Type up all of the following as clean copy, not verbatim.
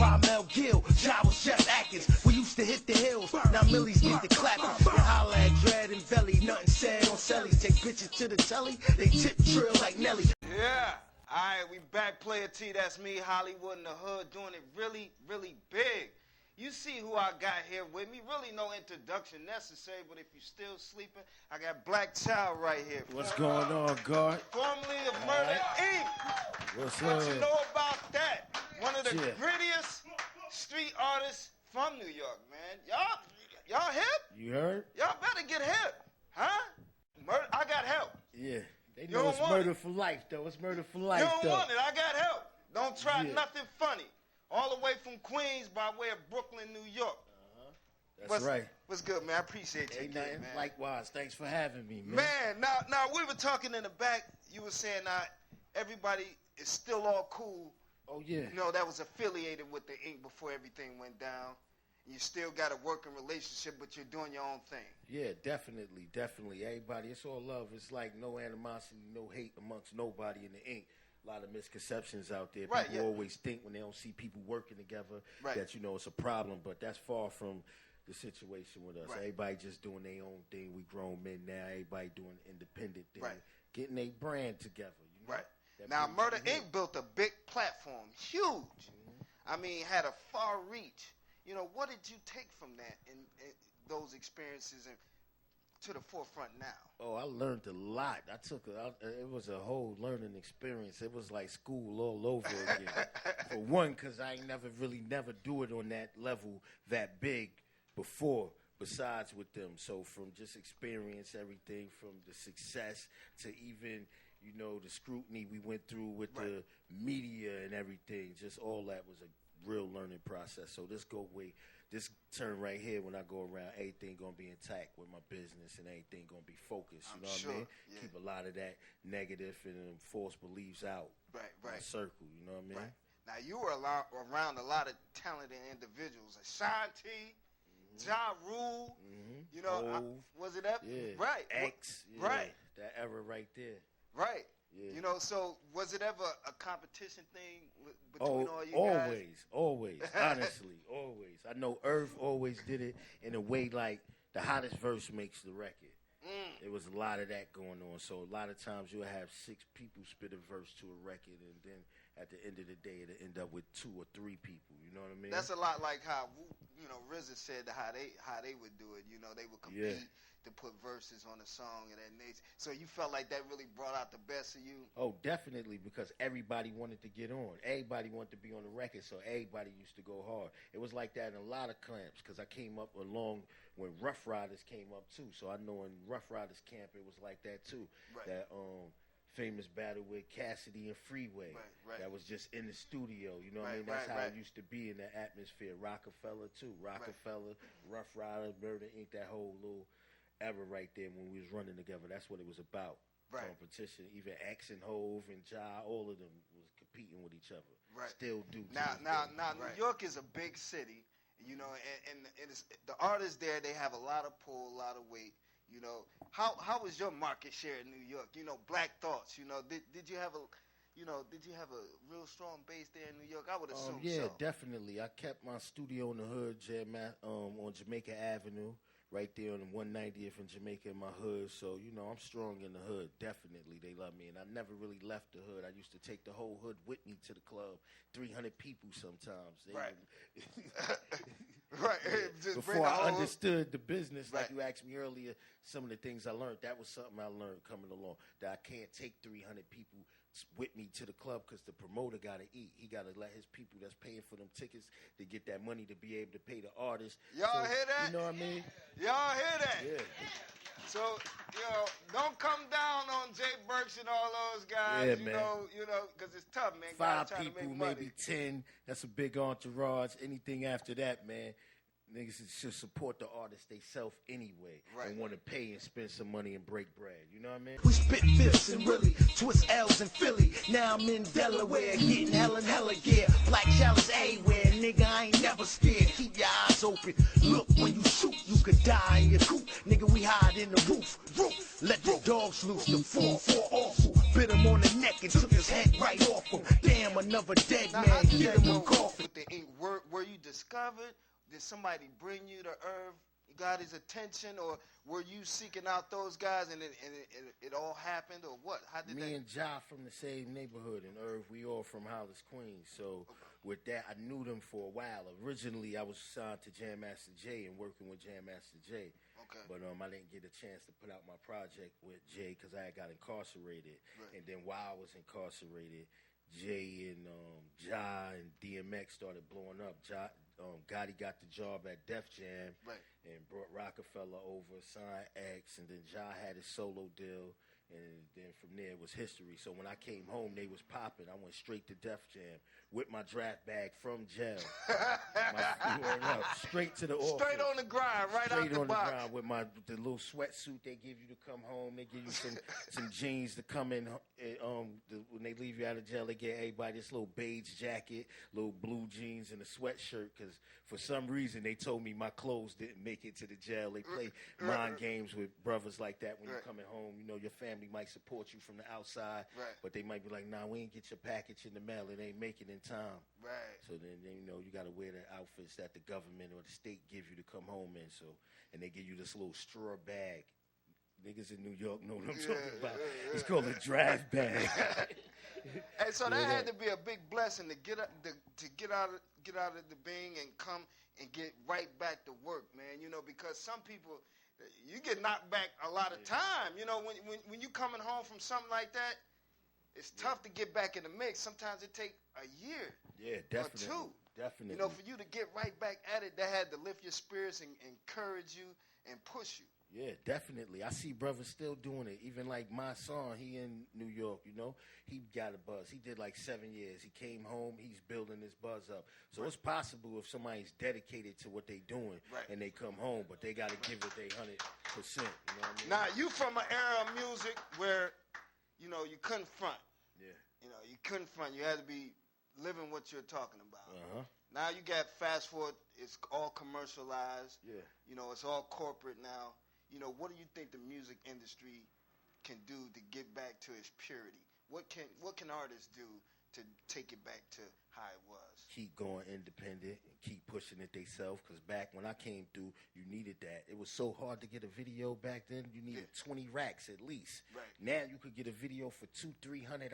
Primel Gill, Java Chef Atkins. We used to hit the hills, now Millies get the clapping. And holla at Dread and Velly, nothing said on Sellies. Take bitches to the telly, they tip drill like Nelly. Yeah, alright, we back, Playa T, that's me, Hollywood in the hood, doing it really, really big. You see who I got here with me. Really no introduction necessary, but if you're still sleeping, I got Black Child right here. What's going on, God? Formerly of Murder Inc. What's What up? you know about that? One of the grittiest street artists from New York, man. Y'all hip? You heard? Y'all better get hip, huh? I got help. Yeah. They know it's murder for life, though. It's murder for life, though. You don't want it. I got help. Don't try nothing funny. All the way from Queens by way of Brooklyn, New York. That's right. What's good, man? I appreciate you, man. Likewise. Thanks for having me, man. Man, now we were talking in the back. You were saying everybody is still all cool. Oh, yeah. You know, that was affiliated with the Inc. before everything went down. You still got a working relationship, but you're doing your own thing. Yeah, definitely. Everybody, it's all love. It's like no animosity, no hate amongst nobody in the Inc. A lot of misconceptions out there. Right, people always think when they don't see people working together that, you know, it's a problem, but that's far from the situation with us. Right. Everybody just doing their own thing. We grown men now. Everybody doing independent thing. Right. Getting a brand together. You know? Right. Now, Murder Inc. built a big platform, huge. I mean, had a far reach. You know, what did you take from that and those experiences and to the forefront now? Oh, I learned a lot. It was a whole learning experience. It was like school all over again. For one, because I ain't never do it on that level that big before, besides with them. So from just experience, everything from the success to even, you know, the scrutiny we went through with the media and everything, just all that was a real learning process. So this turn right here, when I go around, everything gonna be intact with my business and everything gonna be focused. You know what I mean? Yeah. Keep a lot of that negative and false beliefs out. Right. Circle. You know what I mean? Right. Now you were around a lot of talented individuals, Ashanti, Ja Rule. You know, was it that? Yeah. Right. X. Yeah. Right. That era right there. Right. Yeah. You know, so was it ever a competition thing between all you guys? Always. Honestly, always. I know Irv always did it in a way like the hottest verse makes the record. There was a lot of that going on. So a lot of times you'll have 6 people spit a verse to a record, and then at the end of the day, it'll end up with 2 or 3 people. You know what I mean? That's a lot like how, you know, RZA said how they would do it. You know, they would compete to put verses on a song of that nature. So you felt like that really brought out the best of you? Oh, definitely, because everybody wanted to get on. Everybody wanted to be on the record, so everybody used to go hard. It was like that in a lot of camps, because I came up along when Rough Riders came up, too. So I know in Rough Riders camp, it was like that, too. Right. That famous battle with Cassidy and Freeway. Right. That was just in the studio. You know what I mean? That's how it used to be in the atmosphere. Rockefeller, too. Rockefeller, Rough Rider, Murder Inc., that whole little era right there when we was running together. That's what it was about. Competition. Even X and Hove and Ja, all of them was competing with each other. Still do. Now, New York is a big city, you know, and it's, the artists there, they have a lot of pull, a lot of weight. You know, how was your market share in New York? You know, Black Thoughts. You know, did you have a real strong base there in New York? I would assume so. Yeah, definitely. I kept my studio in the hood, on Jamaica Avenue. Right there on the 190th in Jamaica in my hood. So, you know, I'm strong in the hood. Definitely, they love me. And I never really left the hood. I used to take the whole hood with me to the club. 300 people sometimes. Just before I understood the business, like you asked me earlier, some of the things I learned, that was something I learned coming along, that I can't take 300 people with me to the club because the promoter got to eat. He got to let his people that's paying for them tickets to get that money to be able to pay the artists. Y'all hear that? You know what I mean? Y'all hear that? Yeah. So, you know, don't come down on Jay Burks and all those guys, you know, because it's tough, man. 5 people, maybe 10. That's a big entourage. Anything after that, man, niggas should support the artists they self anyway and want to pay and spend some money and break bread. You know what I mean? We spit fifths and really twist L's in Philly. Now I'm in Delaware getting hella gear. Black chalice everywhere, nigga, I ain't never scared. Keep your eyes open. Look, when you shoot, you could die in your coop. Nigga, we hide in the roof. Let the dogs loose. The 4-4 awful. Bit him on the neck and took his head right off him. Damn, another dead man. Get him a coffin. But they ain't discovered? Did somebody bring you to Irv? You got his attention, or were you seeking out those guys and it all happened, or what? How did Me and Ja from the same neighborhood in Irv, we all from Hollis, Queens. So with that, I knew them for a while. Originally, I was signed to Jam Master Jay and working with Jam Master Jay. Okay. But I didn't get a chance to put out my project with Jay because I had got incarcerated. Right. And then while I was incarcerated, Jay and Ja and DMX started blowing up. Gotti got the job at Def Jam, Right. and brought Rockefeller over, signed X, and then Ja had his solo deal, and then from there it was history. So when I came home, they was popping. I went straight to Def Jam with my draft bag from jail. Straight to the office. Straight on the grind, right Straight out the on box. the grind with the little sweatsuit they give you to come home. They give you some jeans to come in. When they leave you out of jail, they get everybody this little beige jacket, little blue jeans, and a sweatshirt. Because for some reason they told me my clothes didn't make it to the jail. They play mind games with brothers like that when you're coming home. You know, your family might support you from the outside, but they might be like, "Nah, we ain't get your package in the mail. It ain't making in time." Right. So then you know you got to wear the outfits that the government or the state give you to come home in. So and they give you this little straw bag. Niggas in New York know what I'm talking about. It's called a draft bag. And so that had to be a big blessing to get out of the Bing and come and get right back to work, man. You know, because some people, you get knocked back a lot of time. You know, when you coming home from something like that, it's tough to get back in the mix. Sometimes it take a year. Yeah, definitely. Or two. Definitely. You know, for you to get right back at it, that had to lift your spirits and encourage you and push you. Yeah, definitely. I see brothers still doing it. Even like my son, he in New York, you know, he got a buzz. He did like 7 years. He came home, he's building his buzz up. So it's possible if somebody's dedicated to what they doing and they come home, but they got to give it their 100%. You know what I mean? Now, you from an era of music where, you know, you couldn't front. Yeah. You know, you couldn't front. You had to be living what you're talking about. Uh-huh. Now you got fast forward, it's all commercialized. Yeah. You know, it's all corporate now. You know, what do you think the music industry can do to get back to its purity? What can artists do to take it back to how it was? Keep going independent and keep pushing it themselves. Because back when I came through, you needed that. It was so hard to get a video back then. You needed 20 racks at least. Right. Now you could get a video for $200-300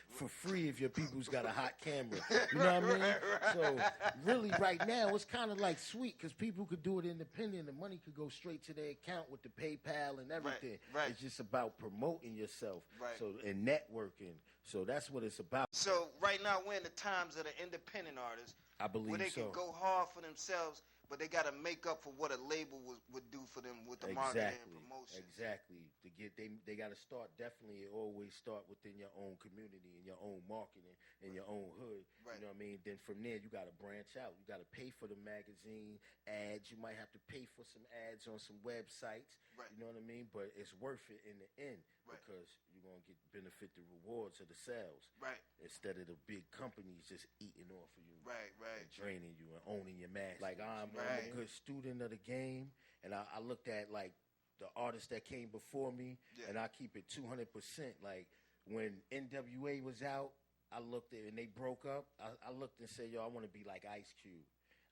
for free if your people's got a hot camera. You know what I mean? So really, right now it's kind of like sweet because people could do it independent. The money could go straight to their account with the PayPal and everything. Right. It's just about promoting yourself. Right. So and networking. So that's what it's about. So right now we're in the times of the independent artists. I believe where they so. can go hard for themselves, but they got to make up for what a label would do for them with the marketing and promotion. Exactly. They got to start. Definitely, always start within your own community and your own marketing and your own hood. Right. You know what I mean? Then from there, you got to branch out. You got to pay for the magazine ads. You might have to pay for some ads on some websites. Right. You know what I mean? But it's worth it in the end because you're gonna get benefit the rewards of the sales. Right. Instead of the big companies just eating off of you. Right. And draining you and owning your mass. Like I'm a good student of the game, and I looked at like the artists that came before me, and I keep it 200%. Like when NWA was out, I looked at and they broke up. I looked and said, "Yo, I want to be like Ice Cube."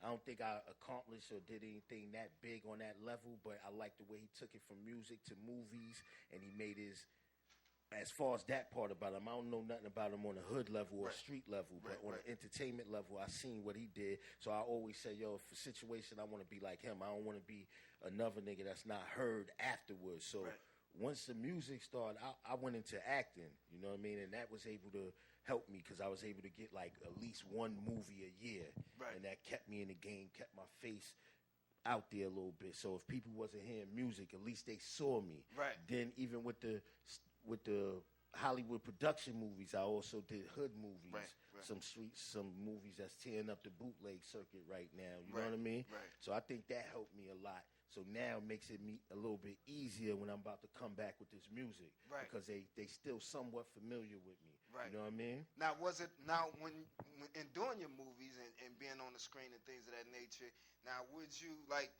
I don't think I accomplished or did anything that big on that level, but I like the way he took it from music to movies, and he made his. As far as that part about him, I don't know nothing about him on a hood level or street level, but on an entertainment level, I seen what he did. So I always say, yo, for situation, I want to be like him. I don't want to be another nigga that's not heard afterwards. So once the music started, I went into acting, you know what I mean? And that was able to help me because I was able to get like at least one movie a year. Right. And that kept me in the game, kept my face out there a little bit. So if people wasn't hearing music, at least they saw me. Right. Then even with the Hollywood production movies, I also did hood movies. Right. Some movies that's tearing up the bootleg circuit right now. You know what I mean? Right. So I think that helped me a lot. So now it makes it a little bit easier when I'm about to come back with this music. Right. Because they still somewhat familiar with me. Right. You know what I mean? Now, when in doing your movies and being on the screen and things of that nature, now would you like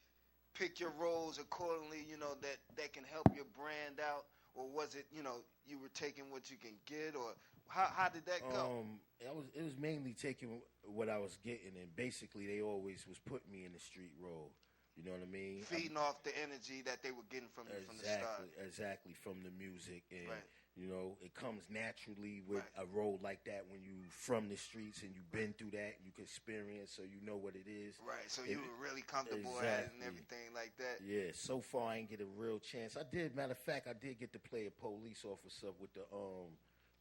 pick your roles accordingly, you know, that can help your brand out? Or was it, you know, you were taking what you can get, or How did that go? It was mainly taking what I was getting, and basically they always was putting me in the street role. You know what I mean? Feeding off the energy that they were getting from you from the start. Exactly, from the music. And, right. you know, it comes naturally with right. a role like that when you from the streets and you've been through that and you can experience, so you know what it is. Right, so you were really comfortable at it and everything like that. Yeah, so far I ain't get a real chance. Matter of fact, I did get to play a police officer with the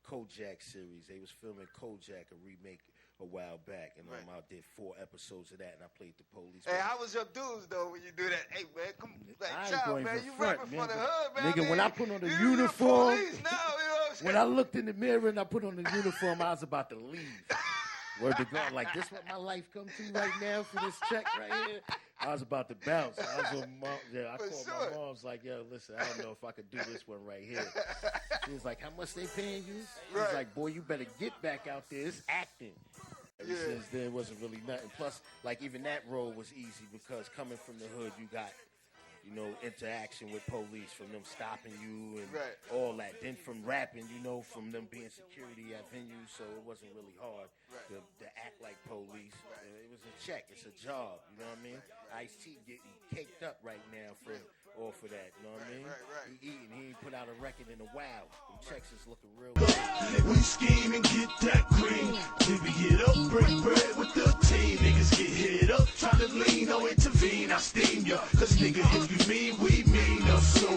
Kojak series. They was filming Kojak, a remake, a while back, and I did 4 episodes of that, and I played the police. Hey, how was your dudes though when you do that? Hey man, come like I ain't child, going man, for you front, repping man, for the hood, man. Nigga, when I put on the uniform, now, you know what I'm when I looked in the mirror and I put on the uniform, I was about to leave. Word to God, like this what my life come to right now for this check right here. I was about to bounce. I was with mom. Yeah, I called my mom's like, yo, listen, I don't know if I could do this one right here. She was like, how much they paying you? He was like, boy, you better get back out there. It's acting. Ever since then, it wasn't really nothing. Plus, like, even that role was easy because coming from the hood, you got, you know, interaction with police, from them stopping you and all that. Then from rapping, you know, from them being security at venues, so it wasn't really hard to act like police. It was a check. It's a job, you know what I mean? Ice-T getting caked up right now for all for that, you know what I mean? He eating. He ain't put out a record in a while. Them checks is looking real good. We scheme and get that green. Divvy it up, break bread with the team. Niggas get hit up, try to lean, no intervene. I steam ya, cause nigga, if you mean, we mean us. So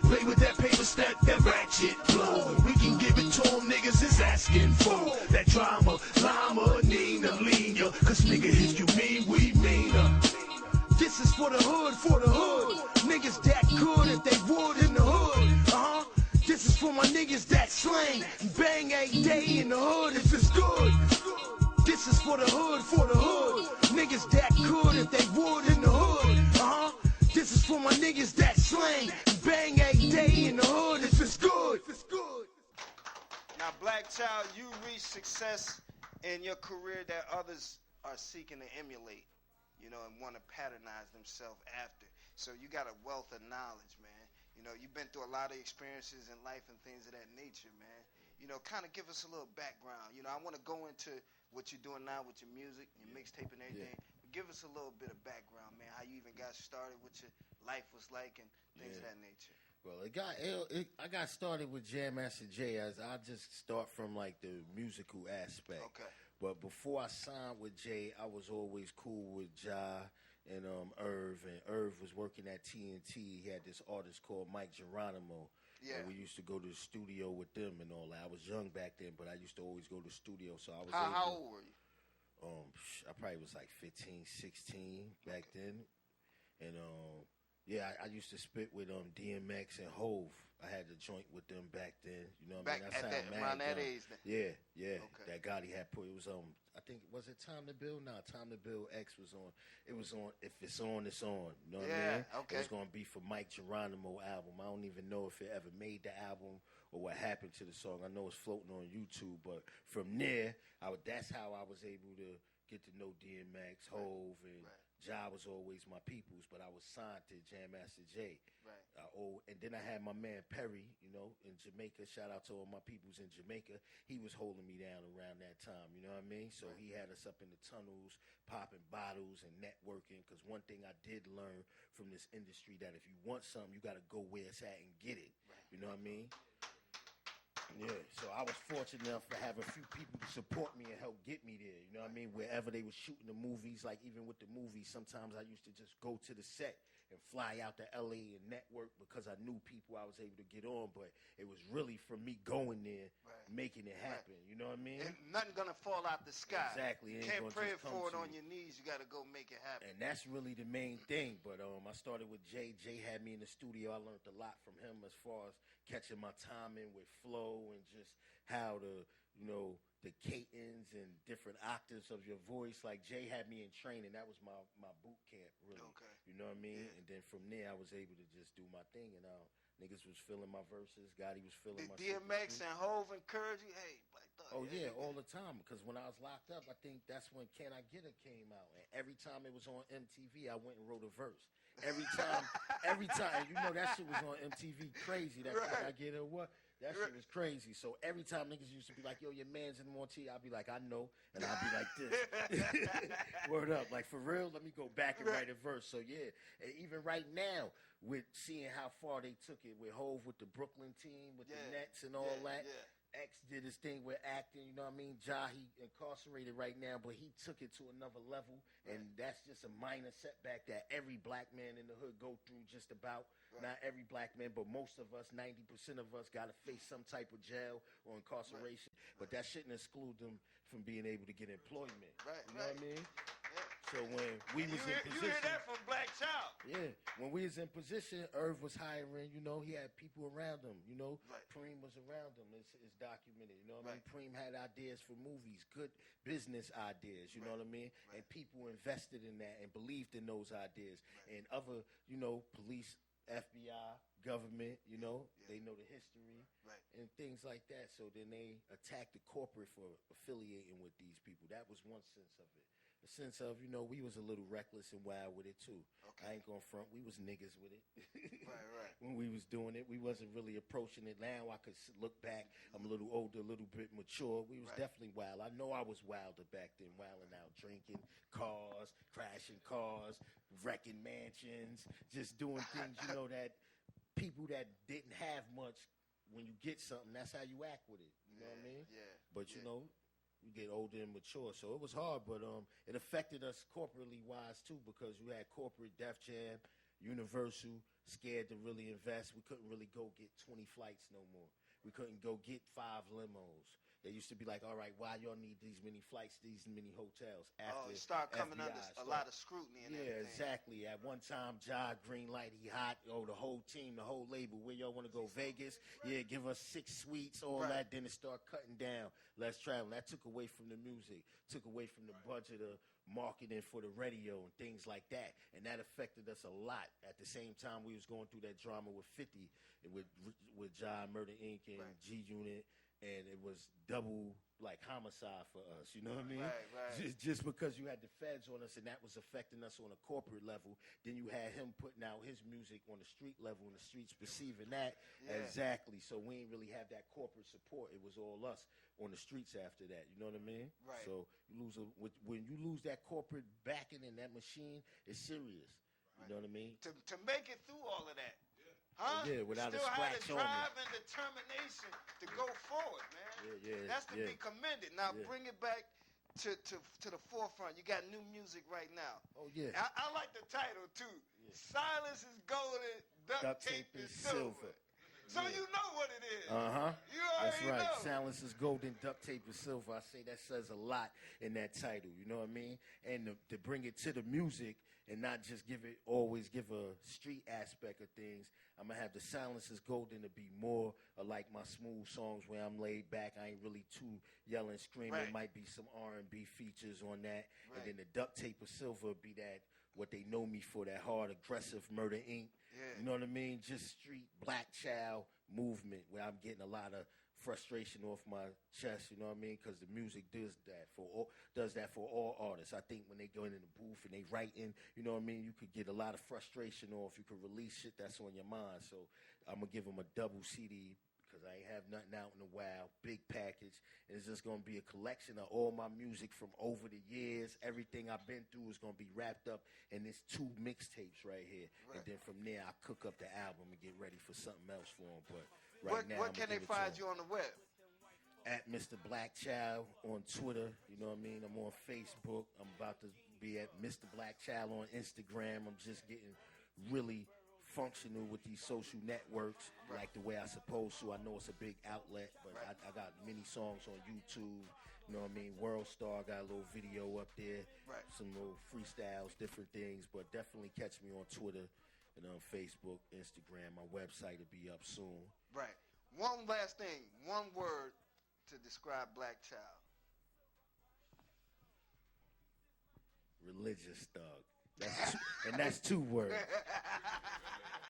play with that paper, stack that ratchet blow. We can give it to them, niggas is asking for that drama, llama, Nina, lean ya. Cause nigga, if you mean, we mean us. This is for the hood, for the hood. Niggas that good if they would in the hood. This is for my niggas that slang and bang a day in the hood if it's good. This is for the hood, for the hood. Niggas that good if they would in the hood. This is for my niggas that slang and bang a day in the hood if it's good. Now, Black Child, you reached success in your career that others are seeking to emulate, you know, and want to patternise themselves after. So you got a wealth of knowledge, man. You know, you've been through a lot of experiences in life and things of that nature, man. You know, kind of give us a little background. You know, I want to go into what you're doing now with your music, your mixtape and everything. Give us a little bit of background, man, how you even got started, what your life was like and things of that nature. Well, I got started with Jam Master Jay as I just start from like the musical aspect. Okay. But before I signed with Jay, I was always cool with Ja and Irv. And Irv was working at TNT. He had this artist called Mike Geronimo. Yeah. And we used to go to the studio with them and all that. I was young back then, but I used to always go to the studio. So I was How old were you? I probably was like 15, 16 back then. And I used to spit with DMX and Hove. I had a joint with them back then. You know what I mean? Around that age then? Yeah. Okay. That Gotti had put, it was I think, was it Time to Build? Nah, Time to Build X was on. It was on If It's On, It's On. You know what I mean? Okay. It was going to be for Mike Geronimo album. I don't even know if it ever made the album or what happened to the song. I know it's floating on YouTube, but from there, that's how I was able to get to know DMX, Hove, and Ja was always my peoples, but I was signed to Jam Master Jay. Right. And then I had my man Perry, you know, in Jamaica. Shout out to all my peoples in Jamaica. He was holding me down around that time, you know what I mean? So he had us up in the tunnels, popping bottles and networking, because one thing I did learn from this industry, that if you want something, you got to go where it's at and get it. Right. You know what I mean? Yeah, so I was fortunate enough to have a few people to support me and help get me there. You know what I mean? Wherever they were shooting the movies, like even with the movies, sometimes I used to just go to the set and fly out to LA and network because I knew people I was able to get on. But it was really from me going there, making it happen. You know what I mean? And nothing gonna fall out the sky. Exactly. You can't pray for it on your knees. You got to go make it happen. And that's really the main thing. But I started with Jay. Jay had me in the studio. I learned a lot from him as far as catching my timing with flow and just how to, you know, the cadence and different octaves of your voice. Like Jay had me in training. That was my boot camp, really. Okay. You know what I mean? Yeah. And then from there, I was able to just do my thing. And niggas was feeling my verses. Gotti was feeling my DMX and Hove encourage you? Hey, Black Thought. Oh, yeah, all the time. Because when I was locked up, I think that's when Can I Get It came out. And every time it was on MTV, I went and wrote a verse. Every time, you know, that shit was on MTV crazy. That Can I Get It what? That shit was crazy. So every time niggas used to be like, yo, your man's in Monty, I'd be like, I know. And I'd be like this. Word up. Like, for real, let me go back and write a verse. So, yeah. And even right now, with seeing how far they took it with Hove, with the Brooklyn team, with the Nets and all that. Yeah. X did his thing with acting, you know what I mean? Ja, he incarcerated right now, but he took it to another level, and that's just a minor setback that every black man in the hood go through just about. Not every black man, but most of us, 90% of us, got to face some type of jail or incarceration, but that shouldn't exclude them from being able to get employment. You know what I mean? So when we was in position, you hear that from Black Child? Yeah, when we was in position, Irv was hiring. You know, he had people around him. You know, Preem was around him. It's documented. You know what I mean? Preem had ideas for movies, good business ideas. You know what I mean? And people invested in that and believed in those ideas. And other, you know, police, FBI, government, you know, they know the history and things like that. So then they attacked the corporate for affiliating with these people. That was one sense of it. The sense of, you know, we was a little reckless and wild with it too. I ain't gonna front. We was niggas with it. When we was doing it, we wasn't really approaching it. Now I could look back. I'm a little older, a little bit mature. We was definitely wild. I know I was wilder back then, wilding out, drinking, cars, crashing cars, wrecking mansions, just doing things, you know, that people that didn't have much, when you get something, that's how you act with it. You know what I mean? But, you know, you get older and mature. So it was hard, but it affected us corporately wise too, because you had corporate, Def Jam, Universal, scared to really invest. We couldn't really go get 20 flights no more. We couldn't go get 5 limos. They used to be like, all right, why y'all need these many flights, these many hotels? After it started coming under a lot of scrutiny and everything. Yeah, exactly. At one time, Ja, green light, he hot. Oh, the whole team, the whole label. Where y'all want to go? Vegas? Yeah, give us 6 suites, all that. Then it started cutting down. Let's travel. That took away from the music, took away from the budget of marketing for the radio and things like that. And that affected us a lot. At the same time, we was going through that drama with 50, and with Ja, Murder Inc. and G Unit. And it was double, like, homicide for us, you know what I mean? Just because you had the feds on us and that was affecting us on a corporate level, then you had him putting out his music on the street level and the streets perceiving that. Exactly. So we ain't really have that corporate support. It was all us on the streets after that, you know what I mean? So you lose when you lose that corporate backing in that machine, it's serious. You know what I mean? To make it through all of that. Huh? Yeah, without still a scratch had the drive and determination to go forward, man. That's to be commended. Now bring it back to the forefront. You got new music right now. Oh yeah. I like the title too. Silence is golden, duct tape is silver. So you know what it is. You already That's right. know. Silence is golden, duct tape is silver. I say that says a lot in that title. You know what I mean? And to bring it to the music and not just always give a street aspect of things. I'm gonna have the silence is golden to be more like my smooth songs where I'm laid back. I ain't really too yelling, screaming. Might be some R&B features on that. And then the duct tape is silver be that what they know me for, that hard, aggressive Murder Inc. You know what I mean? Just street black child movement where I'm getting a lot of frustration off my chest, you know what I mean? Because the music does that for all artists. I think when they go in the booth and they writing, you know what I mean? You could get a lot of frustration off. You could release shit that's on your mind. So I'm going to give them a double CD because I ain't have nothing out in a while, big package. And it's just going to be a collection of all my music from over the years. Everything I've been through is going to be wrapped up in this 2 mixtapes right here. And then from there, I cook up the album and get ready for something else for them. But right now, what can they find you on the web? At Mr. Black Child on Twitter, you know what I mean? I'm on Facebook. I'm about to be at Mr. Black Child on Instagram. I'm just getting really functional with these social networks like the way I supposed to. I know it's a big outlet, but I got many songs on YouTube. You know what I mean? World Star got a little video up there, some little freestyles, different things. But definitely catch me on Twitter and on Facebook, Instagram. My website will be up soon. Right. One last thing. One word to describe Black Child. Religious thug. That's 2 words.